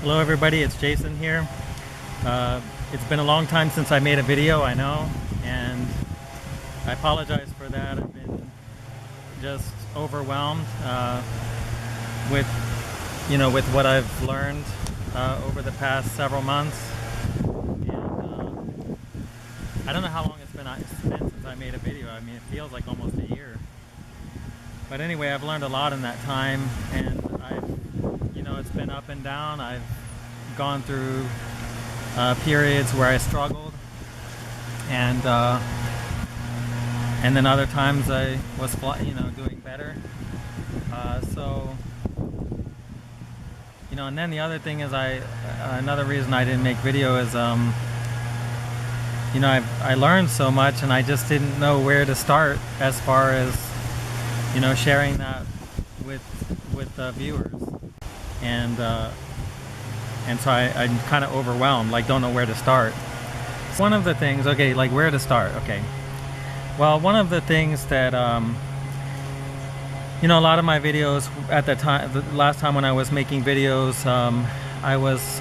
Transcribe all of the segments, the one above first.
Hello everybody, it's Jason here. It's been a long time since I made a video, I know, and I apologize for that. I've been just overwhelmed with what I've learned over the past several months. And I don't know how long it's been since I made a video. I mean, it feels like almost a year. But anyway, I've learned a lot in that time, and it's been up and down. I've gone through periods where I struggled, and then other times I was doing better. And then the other thing is another reason I didn't make video is I learned so much, and I just didn't know where to start as far as sharing that with viewers. And so I'm kind of overwhelmed, like don't know where to start. One of the things, like where to start, well, one of the things that a lot of my videos at the time, the last time when I was making videos, I was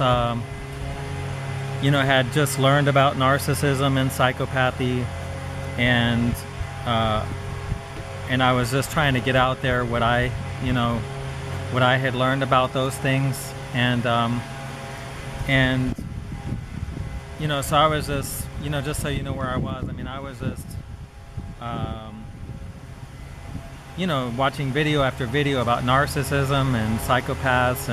had just learned about narcissism and psychopathy, and I was just trying to get out there what I had learned about those things, and so I was just, just so you know where I was. I mean, I was just, watching video after video about narcissism and psychopaths,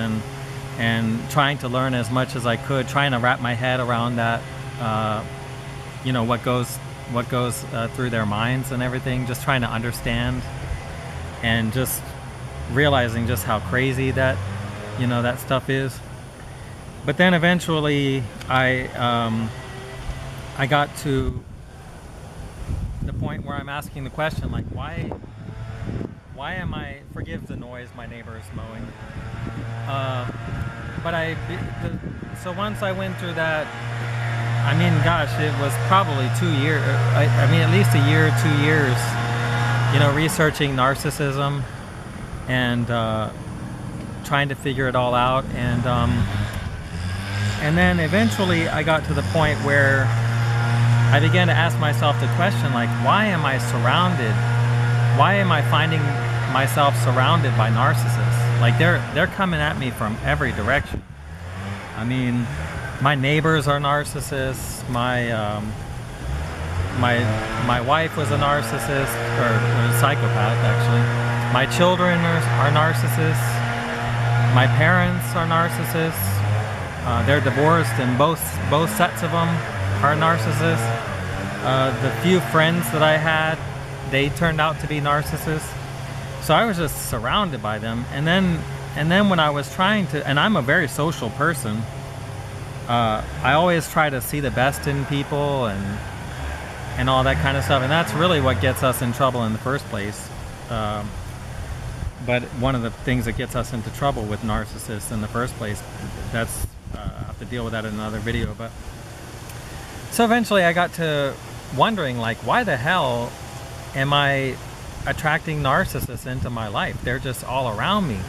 and trying to learn as much as I could, trying to wrap my head around that, what goes through their minds and everything, just trying to understand, and just realizing just how crazy that that stuff is. But then eventually I got to the point where I'm asking the question, like, why am I, forgive the noise, my neighbor is mowing, so once I went through that, I mean, gosh, it was probably 2 years, at least a year, 2 years, researching narcissism and trying to figure it all out, and then eventually I got to the point where I began to ask myself the question, like, why am I finding myself surrounded by narcissists? Like, they're coming at me from every direction. I mean, my neighbors are narcissists. My wife was a narcissist, or a psychopath, actually. My children are narcissists. My parents are narcissists. They're divorced, and both sets of them are narcissists. The few friends that I had, they turned out to be narcissists. So I was just surrounded by them. And then when I was trying to, and I'm a very social person, I always try to see the best in people and all that kind of stuff. And that's really what gets us in trouble in the first place. But one of the things that gets us into trouble with narcissists in the first place, that's I'll have to deal with that in another video. But so eventually I got to wondering, like, why the hell am I attracting narcissists into my life? They're just all around me,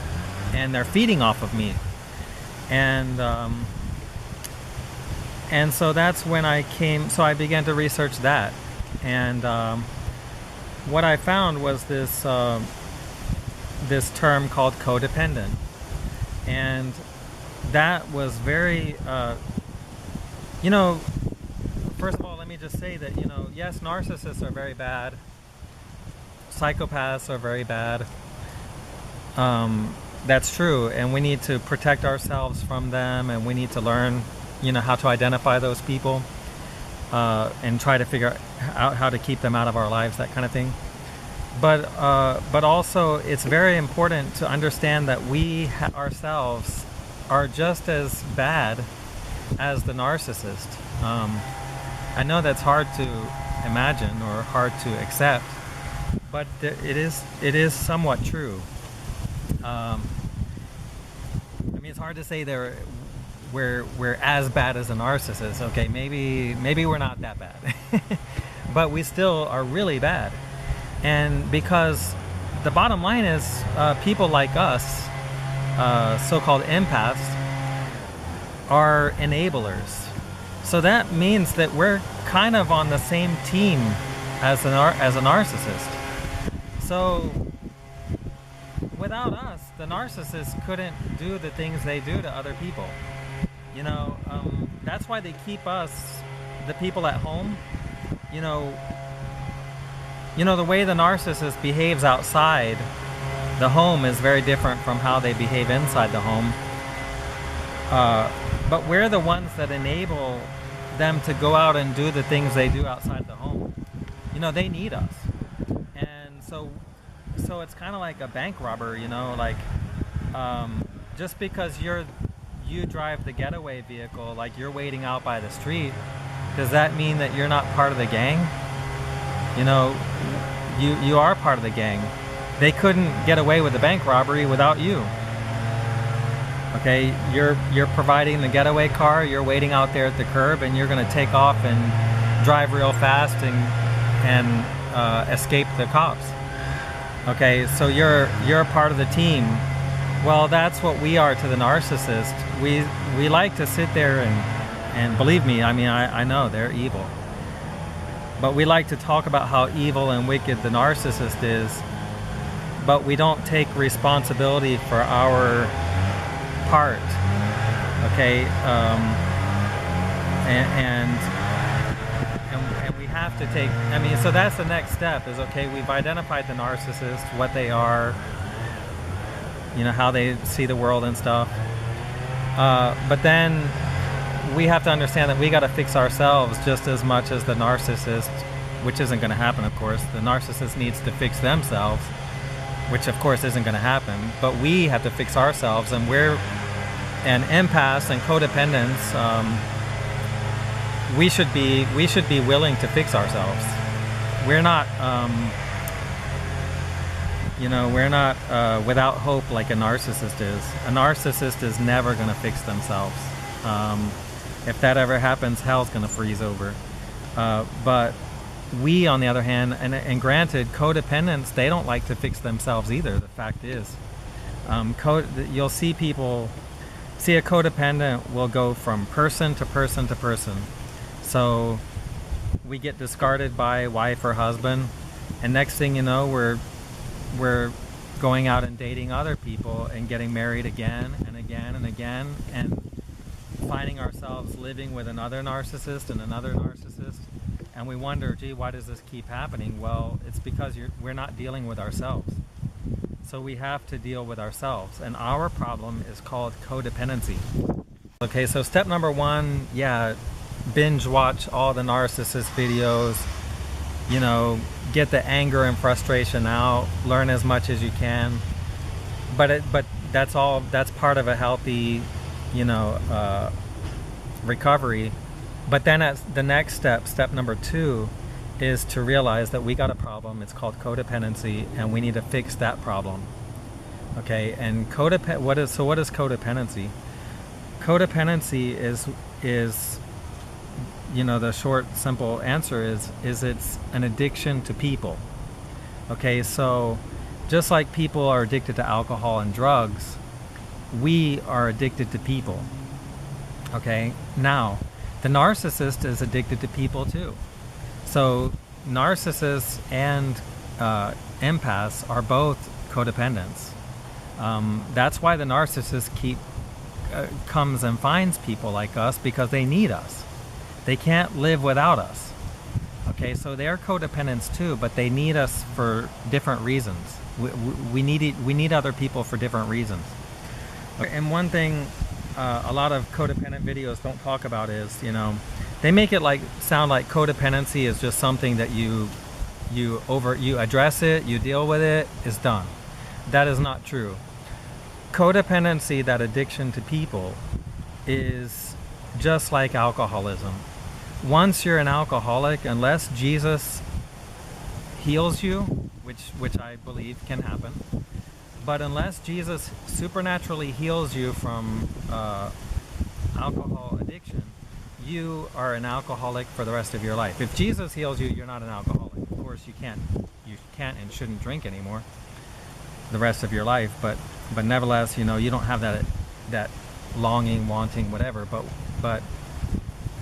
and they're feeding off of me. And so that's when I began to research that, and what I found was this term called codependent, and that was very first of all, let me just say that yes, narcissists are very bad, psychopaths are very bad, that's true, and we need to protect ourselves from them, and we need to learn how to identify those people, and try to figure out how to keep them out of our lives, that kind of thing. But also it's very important to understand that we ourselves are just as bad as the narcissist. I know that's hard to imagine or hard to accept, but it is somewhat true. I mean, it's hard to say we're as bad as a narcissist. Okay, maybe we're not that bad, but we still are really bad. And because the bottom line is, people like us, so-called empaths, are enablers. So that means that we're kind of on the same team as a narcissist. So without us, the narcissist couldn't do the things they do to other people. That's why they keep us, the people at home. The way the narcissist behaves outside the home is very different from how they behave inside the home. But we're the ones that enable them to go out and do the things they do outside the home. They need us. And so it's kind of like a bank robber, just because you drive the getaway vehicle, like you're waiting out by the street, does that mean that you're not part of the gang? You are part of the gang. They couldn't get away with the bank robbery without you. Okay, you're providing the getaway car, you're waiting out there at the curb, and you're going to take off and drive real fast and escape the cops. Okay, so you're a part of the team. Well, that's what we are to the narcissist. We like to sit there and believe me, I know they're evil. But we like to talk about how evil and wicked the narcissist is, but we don't take responsibility for our part. Okay, and we have to take, so that's the next step is, okay, we've identified the narcissist, what they are, how they see the world and stuff. But then we have to understand that we got to fix ourselves just as much as the narcissist, which isn't going to happen, of course. The narcissist needs to fix themselves, which of course isn't going to happen. But we have to fix ourselves, and we're an empath and codependence. We should be willing to fix ourselves. We're not, we're not without hope like a narcissist is. A narcissist is never going to fix themselves. If that ever happens, hell's going to freeze over. But we, on the other hand, and granted, codependents, they don't like to fix themselves either. The fact is, you'll see a codependent will go from person to person to person. So we get discarded by wife or husband, and next thing you know, we're going out and dating other people and getting married again and again and again, and finding ourselves living with another narcissist and another narcissist, and we wonder, gee, why does this keep happening? Well, it's because we're not dealing with ourselves. So we have to deal with ourselves, and our problem is called codependency. Okay, so step number one, binge watch all the narcissist videos, get the anger and frustration out, learn as much as you can. But that's part of a healthy, recovery. But then at the next step number 2, is to realize that we got a problem. It's called codependency, and we need to fix that problem. Okay, and what is codependency? Codependency is the short, simple answer is it's an addiction to people. Okay, so just like people are addicted to alcohol and drugs, we are addicted to people. Okay, now the narcissist is addicted to people too. So narcissists and empaths are both codependents. That's why the narcissist comes and finds people like us, because they need us. They can't live without us. Okay, so they're codependents too, but they need us for different reasons. We need other people for different reasons. And one thing a lot of codependent videos don't talk about is, they make it sound like codependency is just something that you address it, you deal with it, is done. That is not true. Codependency, that addiction to people, is just like alcoholism. Once you're an alcoholic, unless Jesus heals you, which I believe can happen, but unless Jesus supernaturally heals you from alcohol addiction, you are an alcoholic for the rest of your life. If Jesus heals you, you're not an alcoholic. Of course, you can't and shouldn't drink anymore the rest of your life, but nevertheless, you don't have that longing, wanting, whatever. But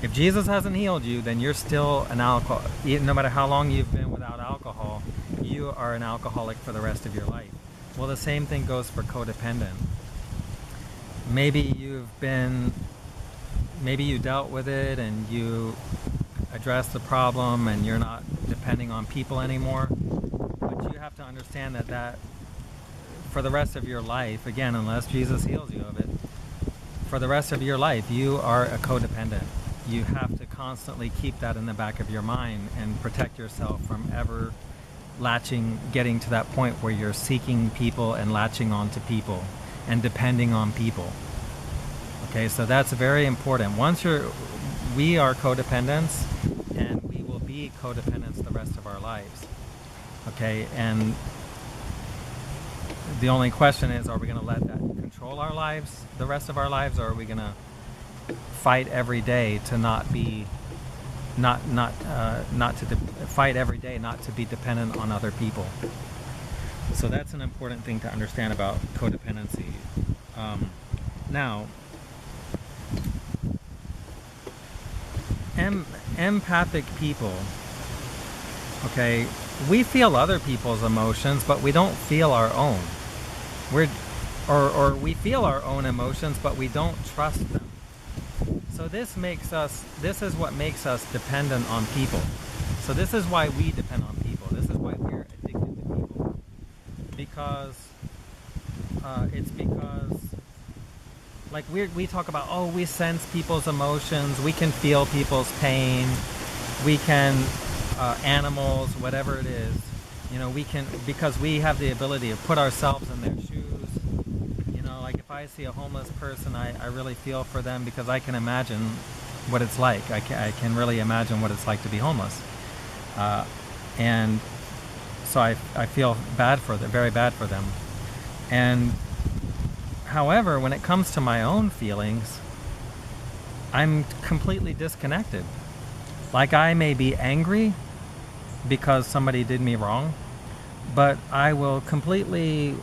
if Jesus hasn't healed you, then you're still an alcohol. No matter how long you've been without alcohol, you are an alcoholic for the rest of your life. Well, the same thing goes for codependent. Maybe you dealt with it and you addressed the problem and you're not depending on people anymore. But you have to understand that for the rest of your life, again, unless Jesus heals you of it, for the rest of your life, you are a codependent. You have to constantly keep that in the back of your mind and protect yourself from ever getting to that point where you're seeking people and latching on to people and depending on people. Okay, so that's very important. We are codependents, and we will be codependents the rest of our lives. Okay, and the only question is, are we going to let that control our lives, the rest of our lives, or are we going to fight every day to fight every day not to be dependent on other people? So that's an important thing to understand about codependency. Now, empathic people, okay, we feel other people's emotions, but we don't feel our own. Or we feel our own emotions, but we don't trust them. So this is what makes us dependent on people. So this is why we depend on people. This is why we're addicted to people. It's because, like we talk about, we sense people's emotions, we can feel people's pain, we can, animals, whatever it is, we can, because we have the ability to put ourselves in their shoes. Like if I see a homeless person, I really feel for them because I can imagine what it's like. I can really imagine what it's like to be homeless. And so I feel bad for them, very bad for them. And however, when it comes to my own feelings, I'm completely disconnected. Like I may be angry because somebody did me wrong, but I will completely,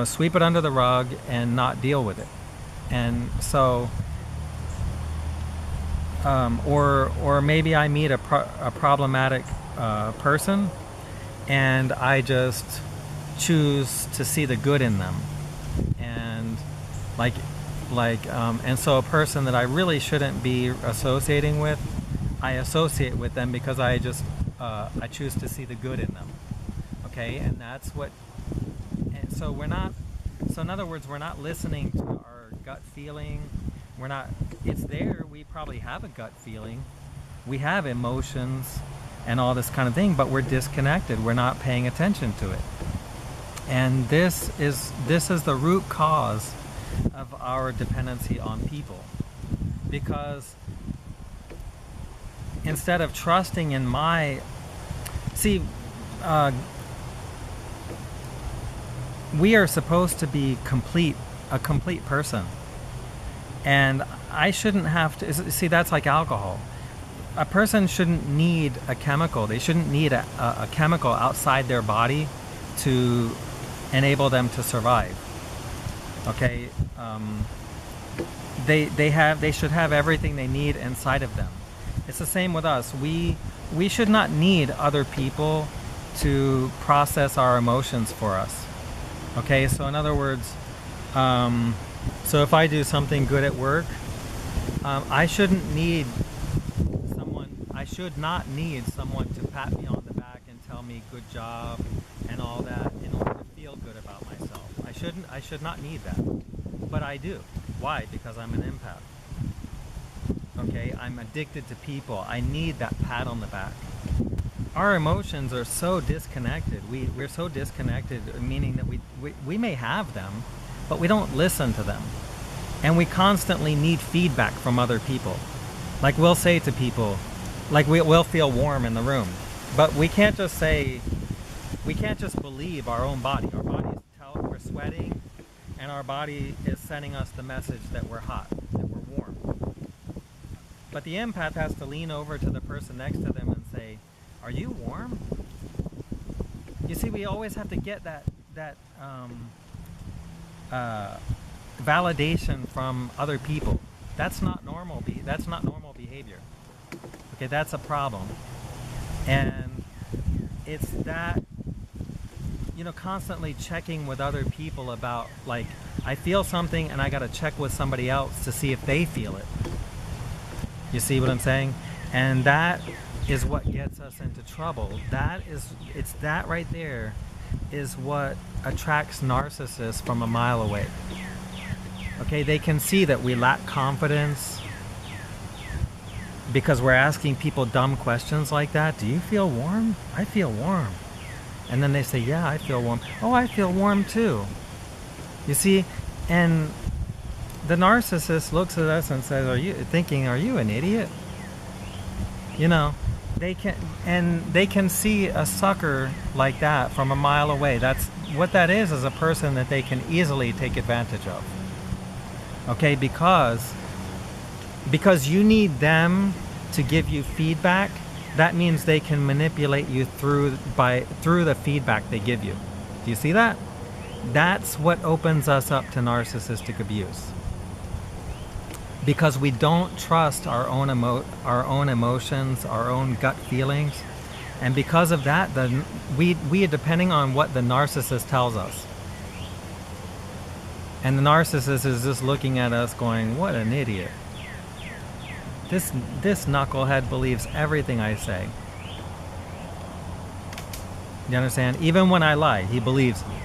sweep it under the rug and not deal with it. And so, or maybe I meet a problematic person, and I just choose to see the good in them. And and so a person that I really shouldn't be associating with, I associate with them because I choose to see the good in them. Okay, and that's what. And so in other words, we're not listening to our gut feeling. It's there. We probably have a gut feeling. We have emotions and all this kind of thing, but we're disconnected. We're not paying attention to it. And this is the root cause of our dependency on people. Because instead of trusting in we are supposed to be a complete person. And I shouldn't have to, see, that's like alcohol. A person shouldn't need a chemical. They shouldn't need a chemical outside their body to enable them to survive. Okay? They should have everything they need inside of them. It's the same with us. We should not need other people to process our emotions for us. Okay, so in other words, so if I do something good at work, I should not need someone to pat me on the back and tell me good job and all that in order to feel good about myself. I should not need that, but I do. Why? Because I'm an empath. Okay, I'm addicted to people. I need that pat on the back. Our emotions are so disconnected. We're so disconnected, meaning that we may have them, but we don't listen to them. And we constantly need feedback from other people. Like we'll say to people, like we'll feel warm in the room, but we can't just believe our own body. Our bodies tell we're sweating, and our body is sending us the message that we're hot, that we're warm. But the empath has to lean over to the person next to them and say, "Are you warm?" You see, we always have to get that validation from other people. That's not normal. That's not normal behavior. Okay, that's a problem. And it's that, constantly checking with other people about, like, I feel something and I got to check with somebody else to see if they feel it. You see what I'm saying? And that is what gets us into trouble. It's that right there is what attracts narcissists from a mile away. Okay, they can see that we lack confidence because we're asking people dumb questions like that. Do you feel warm? I feel warm. And then they say, yeah, I feel warm. Oh, I feel warm too. You see, and the narcissist looks at us and says, are you an idiot? They can see a sucker like that from a mile away. That's what that is a person that they can easily take advantage of. Okay, because you need them to give you feedback. That means they can manipulate you through the feedback they give you. Do you see that? That's what opens us up to narcissistic abuse. Because we don't trust our own emotions, our own gut feelings, and because of that, we are depending on what the narcissist tells us. And the narcissist is just looking at us going, what an idiot. This knucklehead believes everything I say. You understand? Even when I lie, he believes me.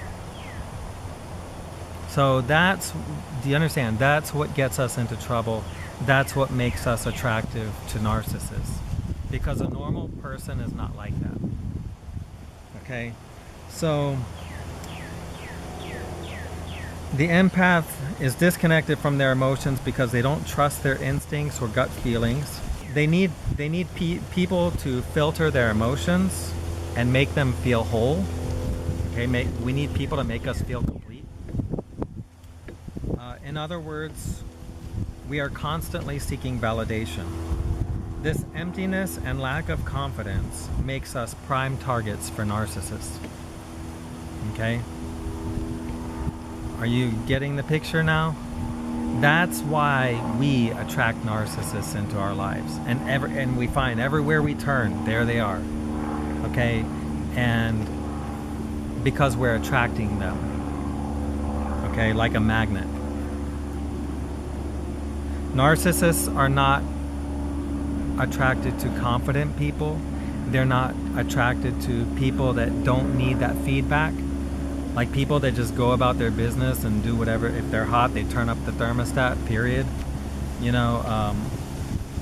So do you understand? That's what gets us into trouble. That's what makes us attractive to narcissists. Because a normal person is not like that. Okay? So the empath is disconnected from their emotions because they don't trust their instincts or gut feelings. They need people to filter their emotions and make them feel whole. Okay, we need people to make us feel complete. In other words, we are constantly seeking validation. This emptiness and lack of confidence makes us prime targets for narcissists. Okay? Are you getting the picture now? That's why we attract narcissists into our lives. And we find everywhere we turn, there they are. Okay? And because we're attracting them. Okay? Like a magnet. Narcissists are not attracted to confident people. They're not attracted to people that don't need that feedback. Like people that just go about their business and do whatever. If they're hot, they turn up the thermostat, period.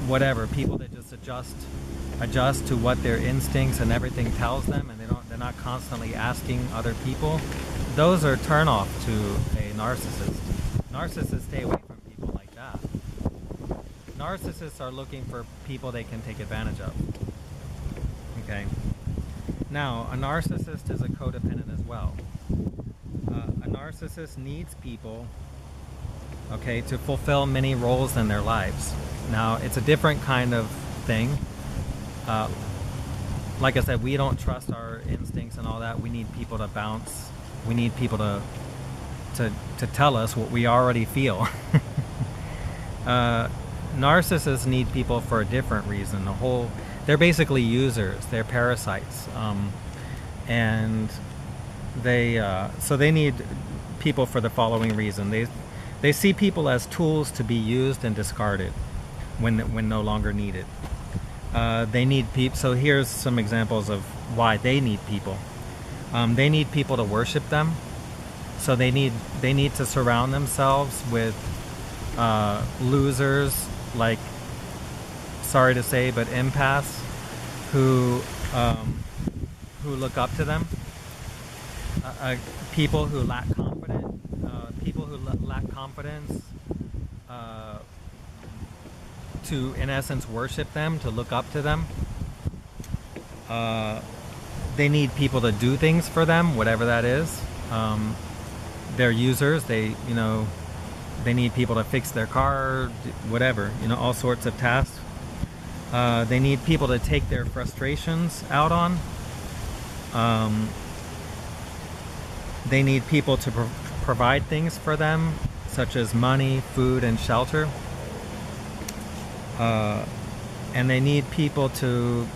Whatever. People that just adjust to what their instincts and everything tells them, and they're not constantly asking other people. Those are turn off to a narcissist. Narcissists stay away from people like that. Narcissists are looking for people they can take advantage of. Okay. Now, a narcissist is a codependent as well. A narcissist needs people, okay, to fulfill many roles in their lives. Now, it's a different kind of thing. Like I said, we don't trust our instincts and all that. We need people to bounce. We need people to tell us what we already feel. Narcissists need people for a different reason. They're basically users. They're parasites, and they need people for the following reason. They see people as tools to be used and discarded when no longer needed. They need people. So here's some examples of why they need people. They need people to worship them. So they need to surround themselves with losers, like, sorry to say, but empaths who look up to them. People who lack confidence, to, in essence, worship them, to look up to them. They need people to do things for them, whatever that is. They're users. They need people to fix their car, whatever, all sorts of tasks. They need people to take their frustrations out on. They need people to provide things for them, such as money, food, and shelter. And they need people to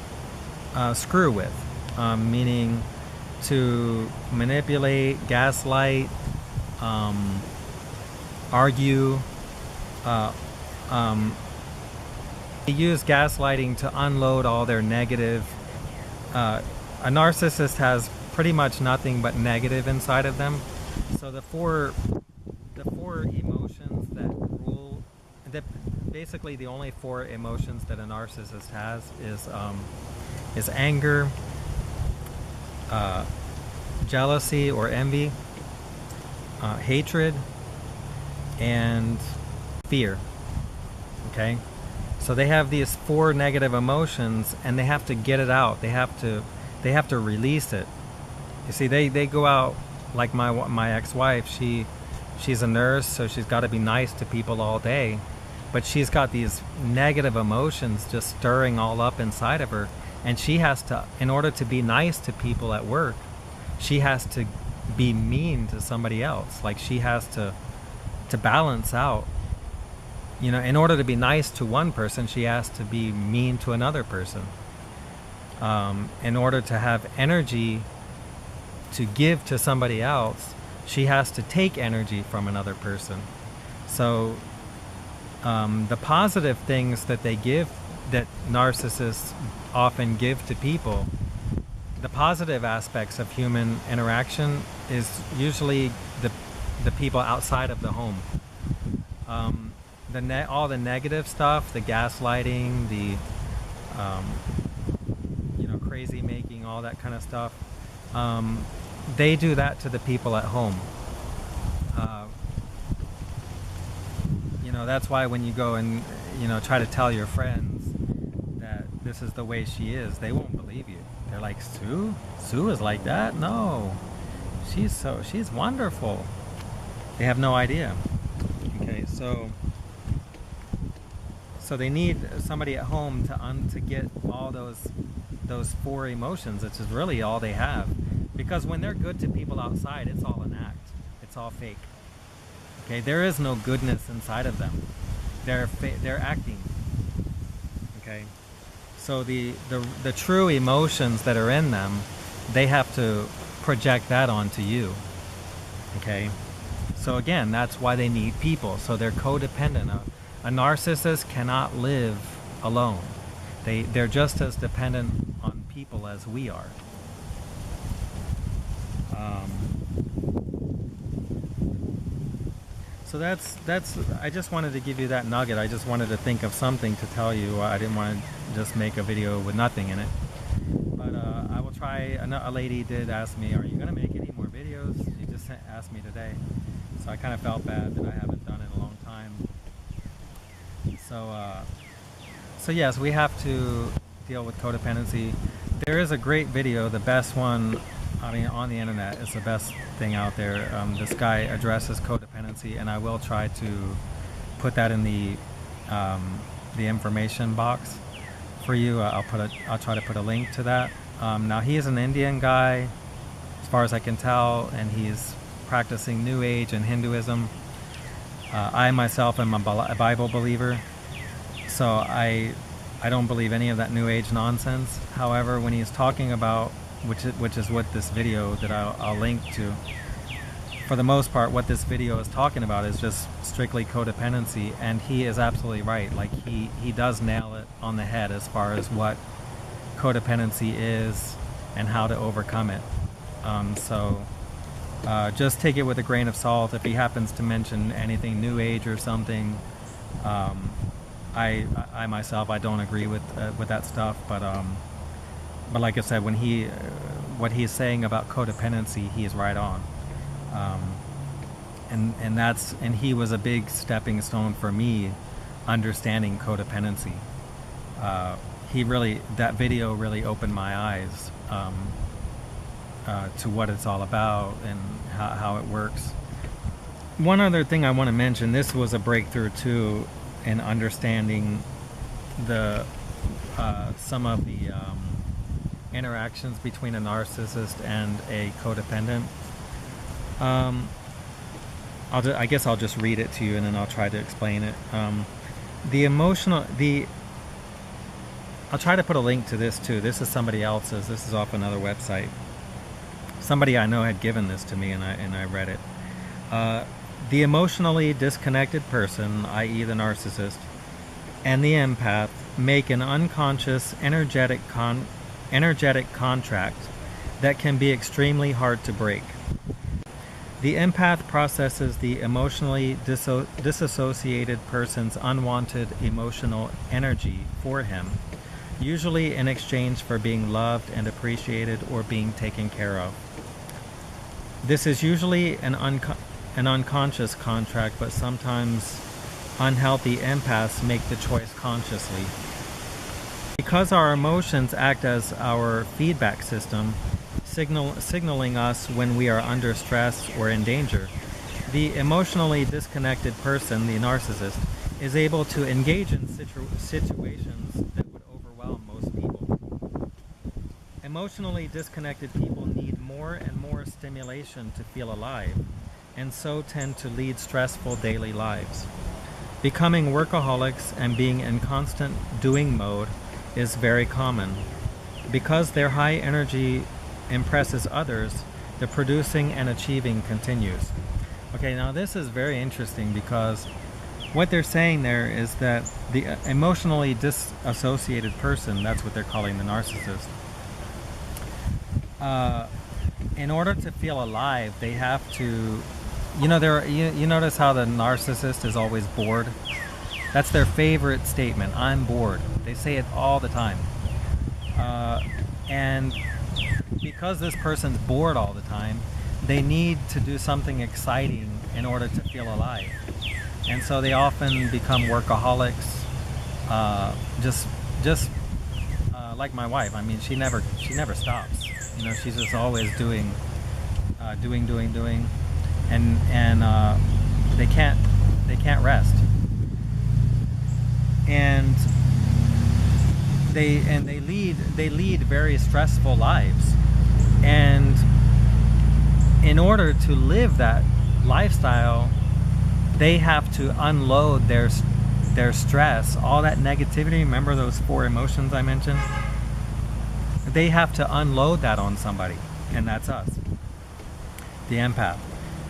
screw with, meaning to manipulate, gaslight, argue. They use gaslighting to unload all their negative. A narcissist has pretty much nothing but negative inside of them. So the four emotions that rule, basically the only four emotions that a narcissist has is anger, jealousy or envy, hatred, and fear. Okay, so they have these four negative emotions, and they have to get it out. They have to release it. You see, they go out, like my ex-wife. She's a nurse, so she's got to be nice to people all day, but she's got these negative emotions just stirring all up inside of her, and she has to, in order to be nice to people at work, she has to be mean to somebody else. Like, she has to balance out. You know, in order to be nice to one person, she has to be mean to another person. In order to have energy to give to somebody else, she has to take energy from another person. So the positive things that they give, that narcissists often give to people, the positive aspects of human interaction is usually the people outside of the home. All the negative stuff, the gaslighting, the crazy making, all that kind of stuff, they do that to the people at home. That's why when you go and try to tell your friends that this is the way she is, they won't believe you. They're like, Sue is like that? No, she's wonderful. They have no idea. Okay, so they need somebody at home to get all those four emotions, which is really all they have. Because when they're good to people outside, it's all an act. It's all fake. Okay, there is no goodness inside of them. They're acting. Okay, so the true emotions that are in them, they have to project that onto you. Okay, so again, that's why they need people. So they're codependent. A narcissist cannot live alone. They're just as dependent on people as we are. So that's. I just wanted to give you that nugget. I just wanted to think of something to tell you. I didn't want to just make a video with nothing in it. But I will try. A lady did ask me, "Are you going to make any more videos?" She just asked me today, so I kind of felt bad that I haven't done it in a long time. So yes, we have to deal with codependency. There is a great video, the best one on the internet. It's the best thing out there. This guy addresses codependency, and I will try to put that in the information box for you. I'll try to put a link to that. Now, he is an Indian guy, as far as I can tell, and he's practicing New Age and Hinduism. I myself am a Bible believer, so I don't believe any of that New Age nonsense. However, when he's talking about, which is what this video that I'll link to, for the most part, what this video is talking about is just strictly codependency, and he is absolutely right. Like, he does nail it on the head as far as what codependency is and how to overcome it. Just take it with a grain of salt. If he happens to mention anything New Age or something, I myself, I don't agree with that stuff. But like I said, when what he's saying about codependency, he's right on. And he was a big stepping stone for me understanding codependency. That video really opened my eyes to what it's all about and how it works. One other thing I want to mention, this was a breakthrough too in understanding some of the interactions between a narcissist and a codependent. I guess I'll just read it to you and then I'll try to explain it. I'll try to put a link to this too. This is somebody else's. This is off another website. Somebody I know had given this to me, and I read it. The emotionally disconnected person, i.e. the narcissist, and the empath make an unconscious energetic contract that can be extremely hard to break. The empath processes the emotionally disassociated person's unwanted emotional energy for him, usually in exchange for being loved and appreciated or being taken care of. This is usually an unconscious contract, but sometimes unhealthy empaths make the choice consciously. Because our emotions act as our feedback system, signaling us when we are under stress or in danger, the emotionally disconnected person, the narcissist, is able to engage in situations that would overwhelm most people. Emotionally disconnected people need more and more stimulation to feel alive, and so tend to lead stressful daily lives. Becoming workaholics and being in constant doing mode is very common. Because their high energy impresses others, the producing and achieving continues. Okay, now this is very interesting because what they're saying there is that the emotionally disassociated person, that's what they're calling the narcissist, in order to feel alive, they have to, you notice how the narcissist is always bored? That's their favorite statement, I'm bored. They say it all the time. And because this person's bored all the time, they need to do something exciting in order to feel alive. And so they often become workaholics, just like my wife. I mean, she never stops. She's just always doing, and they can't rest. And they lead very stressful lives, and in order to live that lifestyle, they have to unload their stress, all that negativity. Remember those 4 emotions I mentioned? They have to unload that on somebody, and that's us, the empath.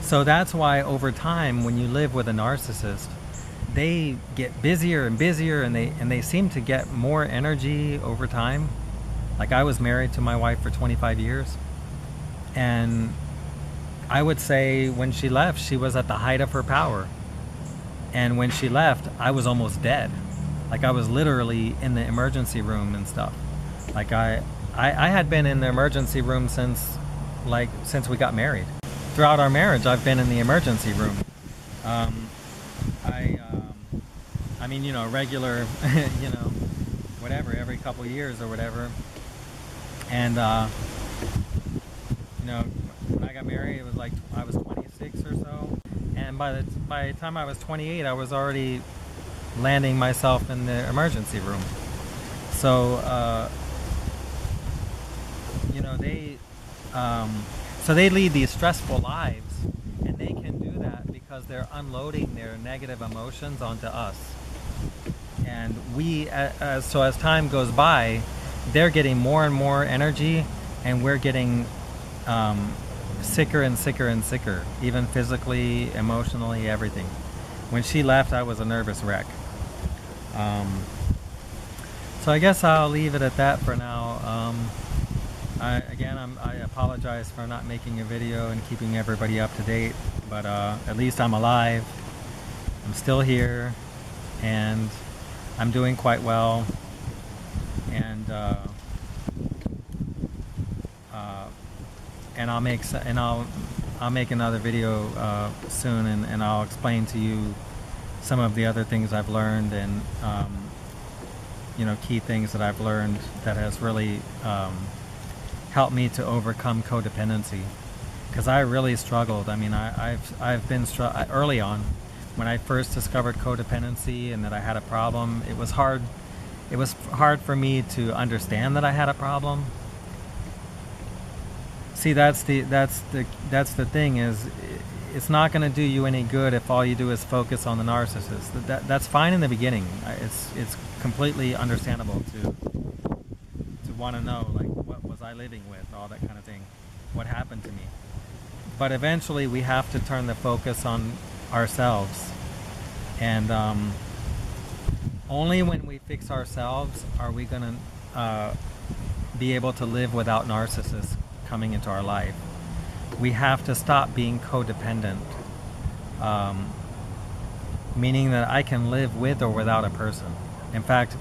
So that's why over time, when you live with a narcissist, they get busier and busier, and they seem to get more energy over time. Like, I was married to my wife for 25 years, and I would say when she left, she was at the height of her power. And when she left, I was almost dead. Like, I was literally in the emergency room and stuff. Like, I had been in the emergency room since we got married. Throughout our marriage, I've been in the emergency room. I mean, regular, whatever, every couple years or whatever. And, when I got married, it was like I was 26 or so. And by the time I was 28, I was already landing myself in the emergency room. So, they lead these stressful lives, and they can do that because they're unloading their negative emotions onto us. And as time goes by, they're getting more and more energy, and we're getting sicker and sicker and sicker, even physically, emotionally, everything. When she left, I was a nervous wreck. So I guess I'll leave it at that for now. I apologize for not making a video and keeping everybody up to date, but at least I'm alive. I'm still here, and I'm doing quite well. And I'll make another video soon, and I'll explain to you some of the other things I've learned, and key things that I've learned that has really helped me to overcome codependency, because I really struggled. I mean, I've been early on when I first discovered codependency and that I had a problem. It was hard for me to understand that I had a problem. See, that's the thing is, it's not going to do you any good if all you do is focus on the narcissist. That's fine in the beginning. It's completely understandable to want to know, like, what was I living with, all that kind of thing, what happened to me. But eventually we have to turn the focus on ourselves, and only when we fix ourselves are we going to be able to live without narcissists coming into our life. We have to stop being codependent, meaning that I can live with or without a person. In fact,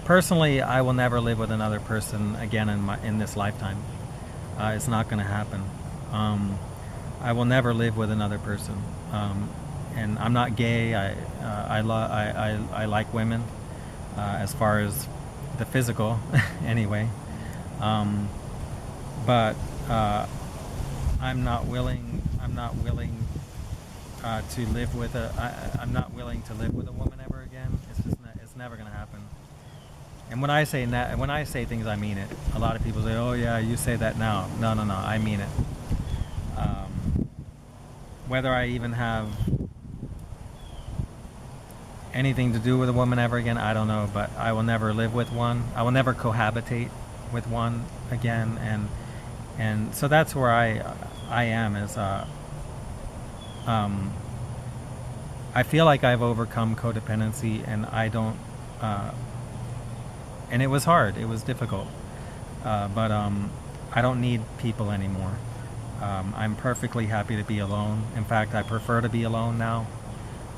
personally, I will never live with another person again in this lifetime. It's not going to happen. I will never live with another person. And I'm not gay. I like women, as far as the physical, anyway. But I'm not willing to live with I'm not willing to live with a woman ever again. It's never going to happen. And when I say things, I mean it. A lot of people say, "Oh yeah, you say that now." No, I mean it. Whether I even have anything to do with a woman ever again, I don't know. But I will never live with one. I will never cohabitate with one again. And so that's where I am. I feel like I've overcome codependency, and I don't. And it was hard. It was difficult. But I don't need people anymore. I'm perfectly happy to be alone. In fact, I prefer to be alone now.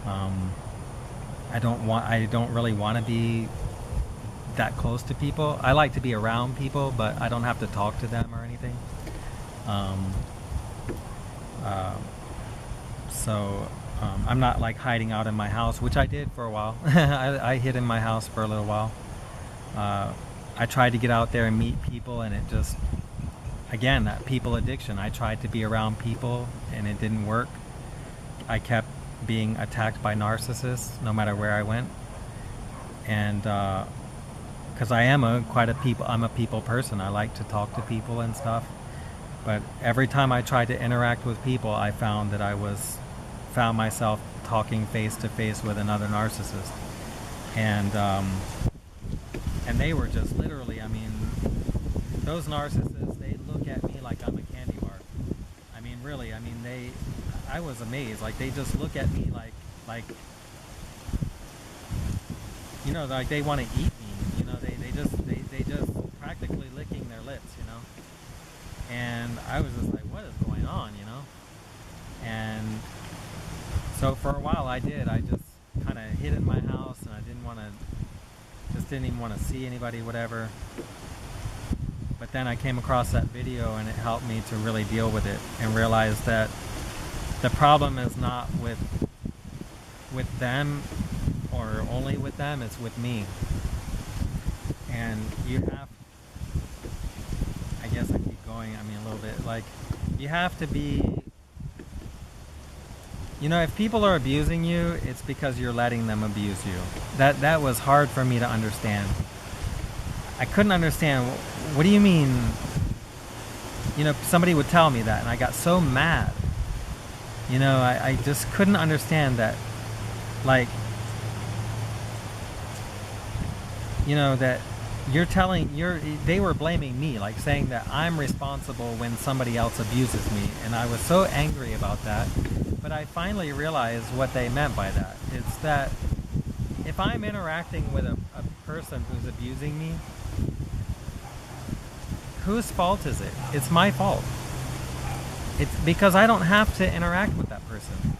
I don't really want to be that close to people. I like to be around people, but I don't have to talk to them or anything. I'm not like hiding out in my house, which I did for a while. I hid in my house for a little while. I tried to get out there and meet people, and it just, again, that people addiction. I tried to be around people, and it didn't work. I kept being attacked by narcissists no matter where I went. And because I'm a people person. I like to talk to people and stuff. But every time I tried to interact with people, I found that I found myself talking face to face with another narcissist. And they were just literally, I mean, those narcissists, they look at me like I'm a candy bar. I mean, really, I mean, I was amazed. Like, they just look at me like, you know, like they want to eat me. You know, they just practically licking their lips, you know. And I was just like, what is going on, you know? And so for a while I just kind of hid in my house, and I didn't even want to see anybody, whatever. But then I came across that video, and it helped me to really deal with it and realize that the problem is not with them or only with them, it's with me. And you have, I guess I keep going, I mean a little bit, like, you have to be, you know, if people are abusing you, it's because you're letting them abuse you. That was hard for me to understand. I couldn't understand, what do you mean? You know, somebody would tell me that, and I got so mad. You know, I just couldn't understand that, like, you know, that they were blaming me, like saying that I'm responsible when somebody else abuses me. And I was so angry about that. But I finally realized what they meant by that. It's that if I'm interacting with a person who's abusing me, whose fault is it? It's my fault. It's because I don't have to interact with that person.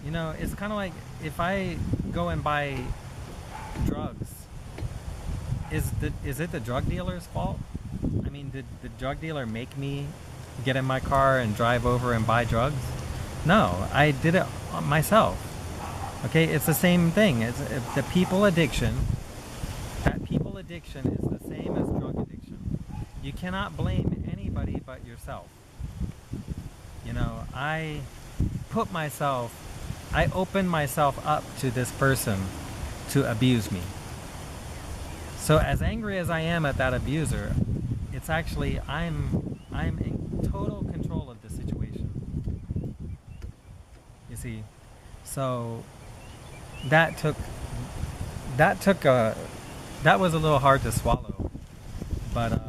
You know, it's kind of like if I go and buy drugs, is it the drug dealer's fault? I mean, did the drug dealer make me get in my car and drive over and buy drugs? No, I did it myself. Okay, it's the same thing. It's the people addiction. That people addiction is the same as drug addiction. You cannot blame anybody but yourself. You know, I opened myself up to this person to abuse me. So as angry as I am at that abuser, it's actually I'm in total control of the situation. see. So that was a little hard to swallow. But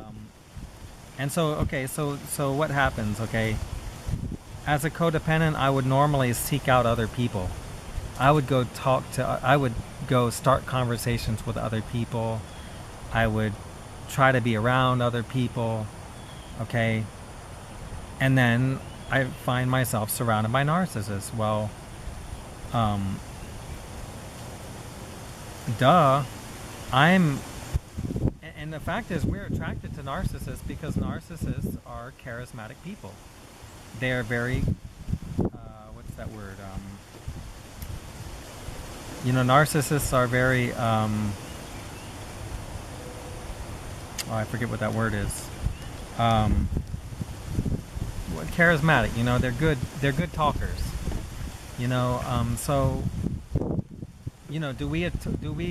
and so okay, so what happens? Okay, as a codependent, I would normally seek out other people. I would go start conversations with other people. I would try to be around other people. Okay, and then I find myself surrounded by narcissists. Well, and the fact is, we're attracted to narcissists because narcissists are charismatic people. They are very, what's that word? Narcissists are very, I forget what that word is. Charismatic. They're good talkers. So. Do we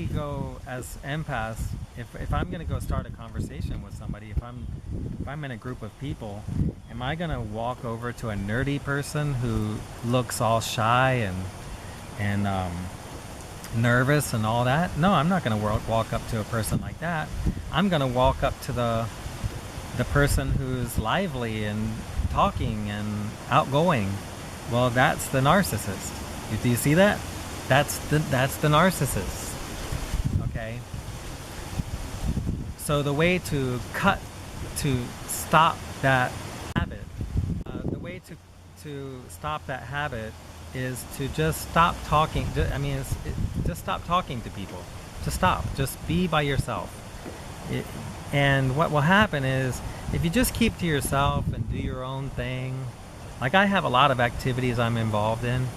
go as empaths? If I'm going to go start a conversation with somebody, if I'm in a group of people, am I going to walk over to a nerdy person who looks all shy and nervous and all that? No, I'm not going to walk up to a person like that. I'm going to walk up to the person who's lively and talking and outgoing. Well, that's the narcissist. Do you see that? That's the narcissist. Okay. So the way to stop that habit, stop that habit is to just stop talking. Just stop talking to people. Just be by yourself. And what will happen is, if you just keep to yourself and do your own thing, like I have a lot of activities I'm involved in,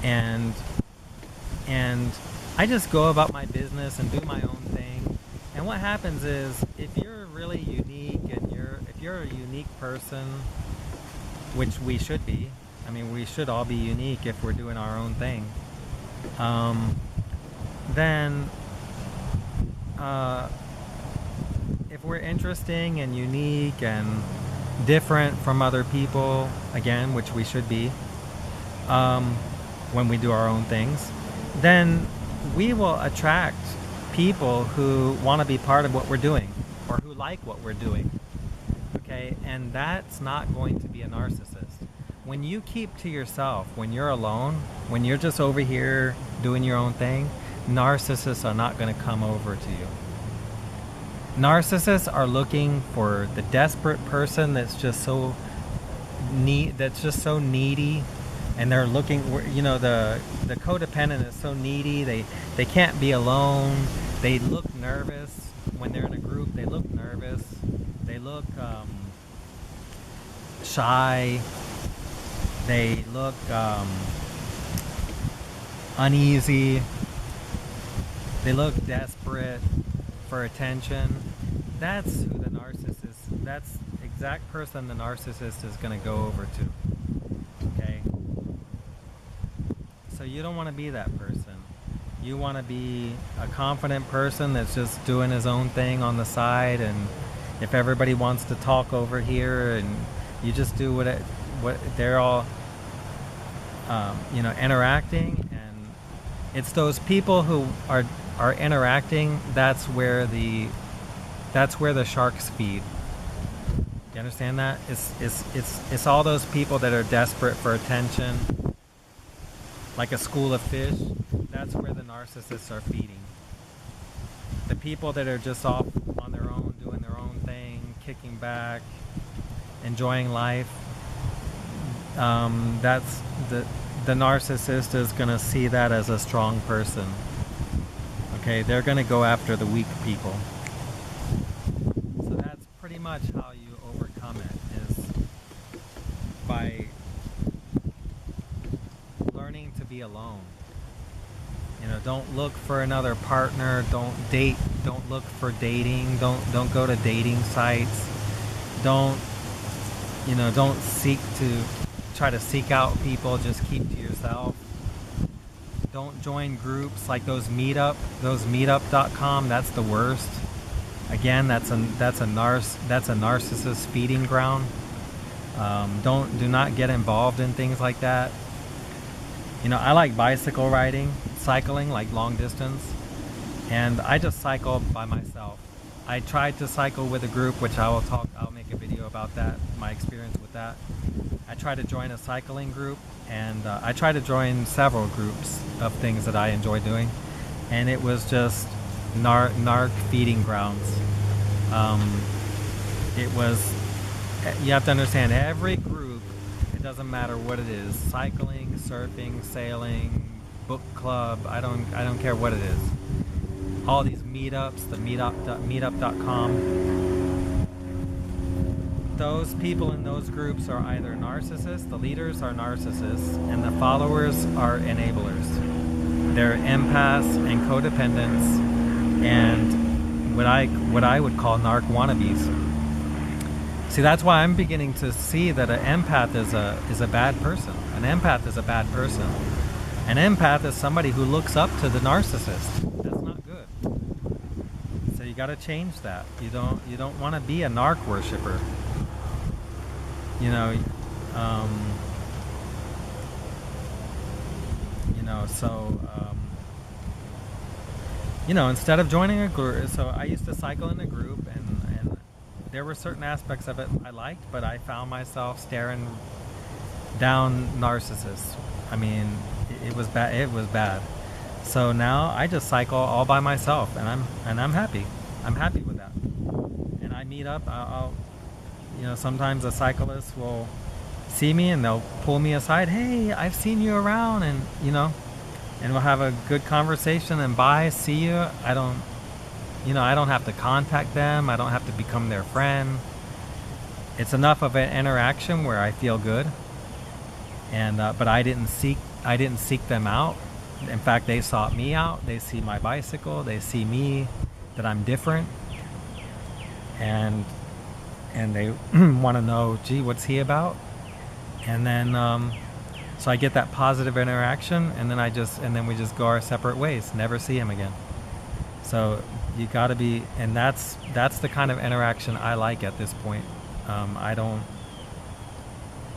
and I just go about my business and do my own thing. And what happens is, if you're really unique and if you're a unique person, which we should be, we should all be unique if we're doing our own thing, then if we're interesting and unique and different from other people, again, which we should be, when we do our own things, then we will attract people who want to be part of what we're doing, or who like what we're doing. Okay, and that's not going to be a narcissist. When you keep to yourself, when you're alone, when you're just over here doing your own thing, narcissists are not going to come over to you. Narcissists are looking for the desperate person that's just so needy, and they're looking, the codependent is so needy, they can't be alone. They look nervous when they're in a group. They look nervous. They look shy. They look uneasy. They look desperate for attention. That's who the narcissist, that's the exact person the narcissist is going to go over to. Okay? So you don't want to be that person. You want to be a confident person that's just doing his own thing on the side, and if everybody wants to talk over here, and you just do what they're all interacting, and it's those people who are interacting, that's where the sharks feed. You understand that? It's all those people that are desperate for attention, like a school of fish. That's where the narcissists are feeding. The people that are just off on their own, doing their own thing, kicking back, enjoying life, that's the narcissist is going to see that as a strong person. Okay, they're going to go after the weak people. So that's pretty much how you overcome it, is by learning to be alone. Don't look for another partner. Don't date. Don't look for dating. Don't go to dating sites. Don't try to seek out people. Just keep to yourself. Don't join groups like those meetup.com. That's the worst. Again, that's a narcissist feeding ground. Do not get involved in things like that. I like bicycle riding, cycling, like long distance, and I just cycle by myself. I tried to cycle with a group, which I'll make a video about that, my experience with that. I tried to join a cycling group, and I tried to join several groups of things that I enjoy doing, and it was just narc feeding grounds. You have to understand, every group, it doesn't matter what it is, cycling, surfing, sailing, book club, I don't care what it is. All these meetups, the meetup.com, those people in those groups are either narcissists, the leaders are narcissists, and the followers are enablers. They're empaths and codependents, and what I would call narc wannabes. See, that's why I'm beginning to see that an empath is a bad person. An empath is a bad person. An empath is somebody who looks up to the narcissist. That's not good. So you got to change that. You don't want to be a narc worshiper. Instead of joining a group, so I used to cycle in a group, and there were certain aspects of it I liked, but I found myself staring down narcissists. I mean, it was bad. It was bad. So now I just cycle all by myself, and I'm happy. I'm happy with that. And I meet up. Sometimes a cyclist will see me and they'll pull me aside. Hey, I've seen you around, and we'll have a good conversation. And bye, see you. I don't have to contact them. I don't have to become their friend. It's enough of an interaction where I feel good. And but I didn't seek them out. In fact, they sought me out. They see my bicycle. They see me, that I'm different, and they want to know, gee, what's he about? And then so I get that positive interaction, and then we just go our separate ways. Never see him again. So you got to be, and that's the kind of interaction I like at this point. I don't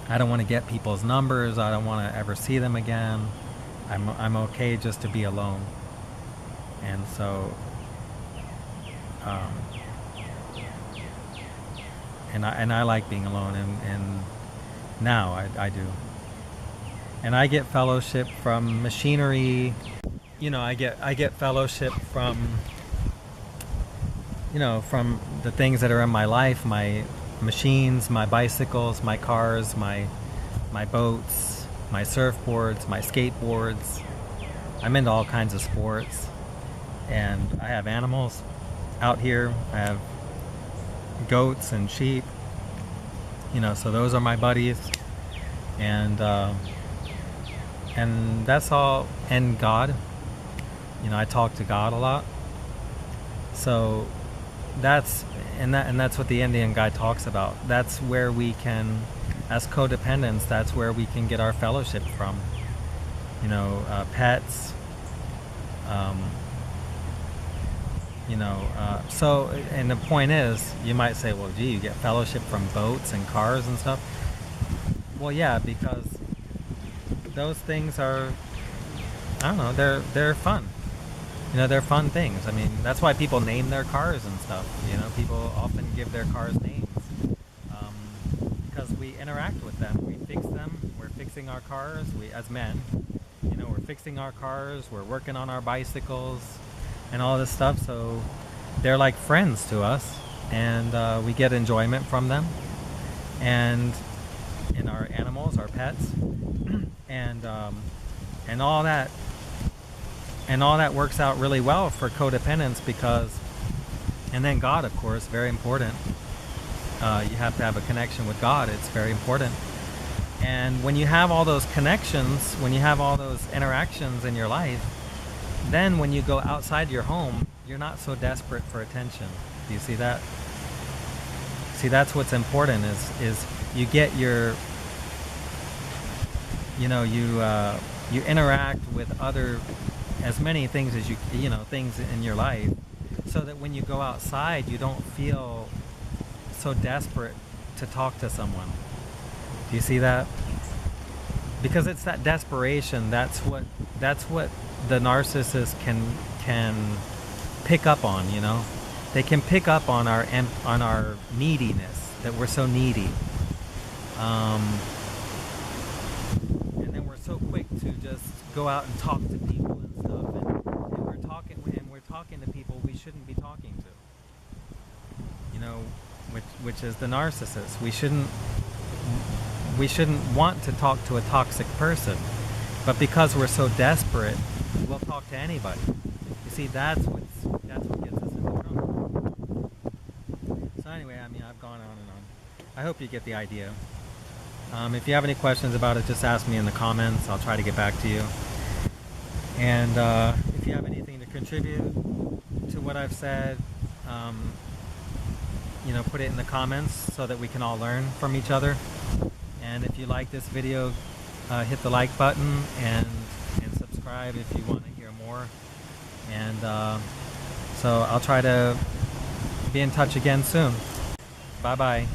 want to get people's numbers. I don't want to ever see them again. I'm okay just to be alone. And so, and I like being alone, and now I do. And I get fellowship from machinery. I get fellowship from the things that are in my life, my machines, my bicycles, my cars, my boats, my surfboards, my skateboards. I'm into all kinds of sports, and I have animals out here. I have goats and sheep, so those are my buddies, and that's all. And God, I talk to God a lot. So that's what the Indian guy talks about. That's where we can, as codependents, that's where we can get our fellowship from. Pets. So, and the point is, you might say, well, gee, you get fellowship from boats and cars and stuff. Well, yeah, because those things are, I don't know, they're fun. They're fun things. I mean, that's why people name their cars and stuff. People often give their cars names because we interact with them. We fix them. We're fixing our cars. We, as men, we're fixing our cars. We're working on our bicycles and all this stuff. So they're like friends to us, and we get enjoyment from them. And in our animals, our pets, and all that. And all that works out really well for codependence because, and then God, of course, very important. You have to have a connection with God. It's very important. And when you have all those connections, when you have all those interactions in your life, then when you go outside your home, you're not so desperate for attention. Do you see that? See, that's what's important is you get your, you interact with other, as many things as things in your life, so that when you go outside, you don't feel so desperate to talk to someone. Do you see that? because it's that desperation. That's what the narcissist can pick up on. You know, they can pick up on our neediness, that we're so needy, and then we're so quick to just go out and talk to people and stuff, and we're talking to people we shouldn't be talking to. You know, which is the narcissist. We shouldn't want to talk to a toxic person, but because we're so desperate, we'll talk to anybody. You see, that's what gets us into trouble. So anyway, I mean, I've gone on and on. I hope you get the idea. If you have any questions about it, just ask me in the comments. I'll try to get back to you. And if you have anything to contribute to what I've said, you know, put it in the comments so that we can all learn from each other. And if you like this video, hit the like button and subscribe if you want to hear more. And so I'll try to be in touch again soon. Bye bye.